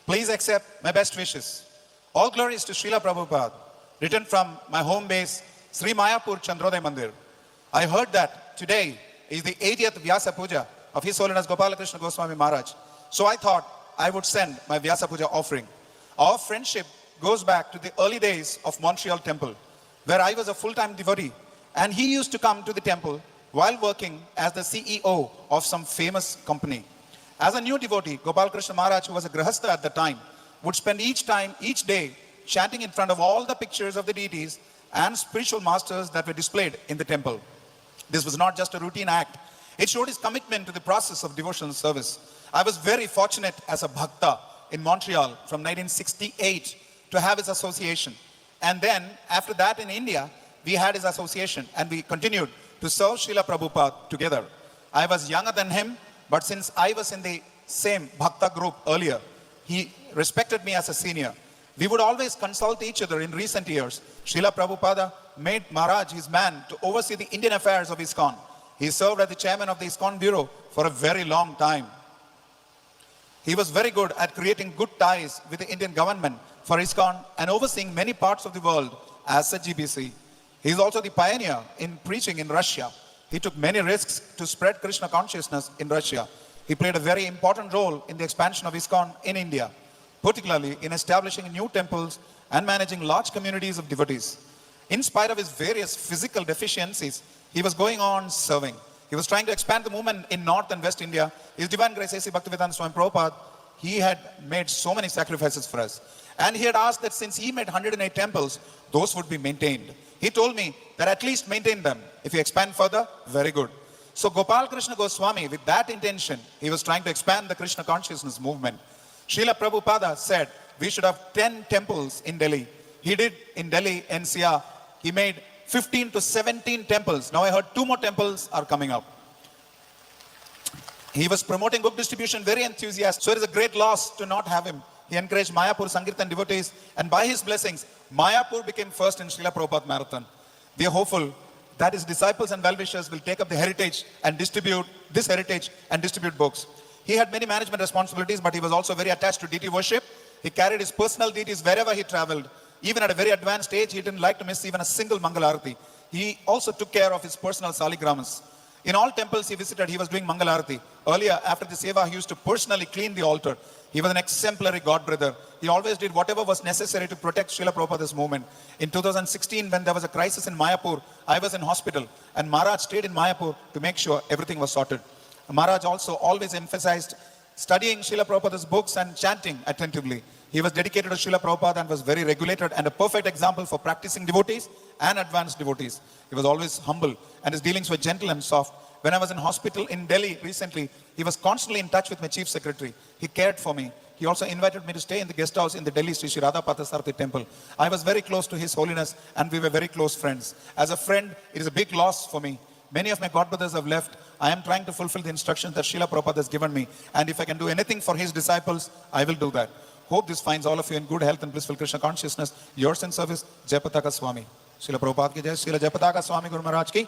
Please accept my best wishes. All glories to Srila Prabhupada, written from my home base, Sri Mayapur Chandrodaya Mandir. I heard that today is the 80th Vyasa Puja of His Holiness GopalKrishna Goswami Maharaj. So I thought I would send my Vyasa Puja offering. Our friendship goes back to the early days of Montreal Temple, where I was a full-time devotee, and he used to come to the temple while working as the CEO of some famous company. As a new devotee, GopalKrishna Maharaj, who was a grihastha at the time, would spend each day, chanting in front of all the pictures of the deities and spiritual masters that were displayed in the temple. This was not just a routine act. It showed his commitment to the process of devotional service. I was very fortunate as a bhakta in Montreal from 1968 to have his association. And then, after that in India, we had his association and we continued to serve Srila Prabhupada together. I was younger than him, but since I was in the same bhakta group earlier, he respected me as a senior. We would always consult each other in recent years. Srila Prabhupada made Maharaj his man to oversee the Indian affairs of ISKCON. He served as the chairman of the ISKCON Bureau for a very long time. He was very good at creating good ties with the Indian government for ISKCON and overseeing many parts of the world as a GBC. He is also the pioneer in preaching in Russia. He took many risks to spread Krishna consciousness in Russia. He played a very important role in the expansion of ISKCON in India, particularly in establishing new temples and managing large communities of devotees. In spite of his various physical deficiencies, he was going on serving. He was trying to expand the movement in North and West India. His Divine Grace A.C. Bhaktivedanta Swami Prabhupada, he had made so many sacrifices for us. And he had asked that since he made 108 temples, those would be maintained. He told me that at least maintain them. If you expand further, very good. So GopalKrishna Goswami, with that intention, he was trying to expand the Krishna consciousness movement. Srila Prabhupada said we should have 10 temples in Delhi. He did in Delhi, NCR. He made 15 to 17 temples. Now I heard 2 more temples are coming up. He was promoting book distribution, very enthusiastic. So it is a great loss to not have him. He encouraged Mayapur Sankirtan devotees, and by his blessings, Mayapur became first in Srila Prabhupada Marathon. We are hopeful that his disciples and well-wishers will take up the heritage and distribute this heritage and distribute books. He had many management responsibilities, but he was also very attached to deity worship. He carried his personal deities wherever he traveled. Even at a very advanced age, he didn't like to miss even a single Mangal Arati. He also took care of his personal saligramas. In all temples he visited, he was doing Mangal Arati. Earlier, after the seva, he used to personally clean the altar. He was an exemplary God brother. He always did whatever was necessary to protect Srila Prabhupada's movement. In 2016, when there was a crisis in Mayapur, I was in hospital, and Maharaj stayed in Mayapur to make sure everything was sorted. Maharaj also always emphasized studying Srila Prabhupada's books and chanting attentively. He was dedicated to Srila Prabhupada and was very regulated and a perfect example for practicing devotees and advanced devotees. He was always humble and his dealings were gentle and soft. When I was in hospital in Delhi recently, he was constantly in touch with my chief secretary. He cared for me. He also invited me to stay in the guest house in the Delhi Sri Radha temple. I was very close to His Holiness and we were very close friends. As a friend, it is a big loss for me. Many of my godbrothers have left. I am trying to fulfill the instructions that Srila Prabhupada has given me. And if I can do anything for his disciples, I will do that. Hope this finds all of you in good health and blissful Krishna consciousness. Yours in service, Jayapataka Swami. Srila Prabhupada ki jai, Srila Jayapataka Swami Guru Maharaj ki.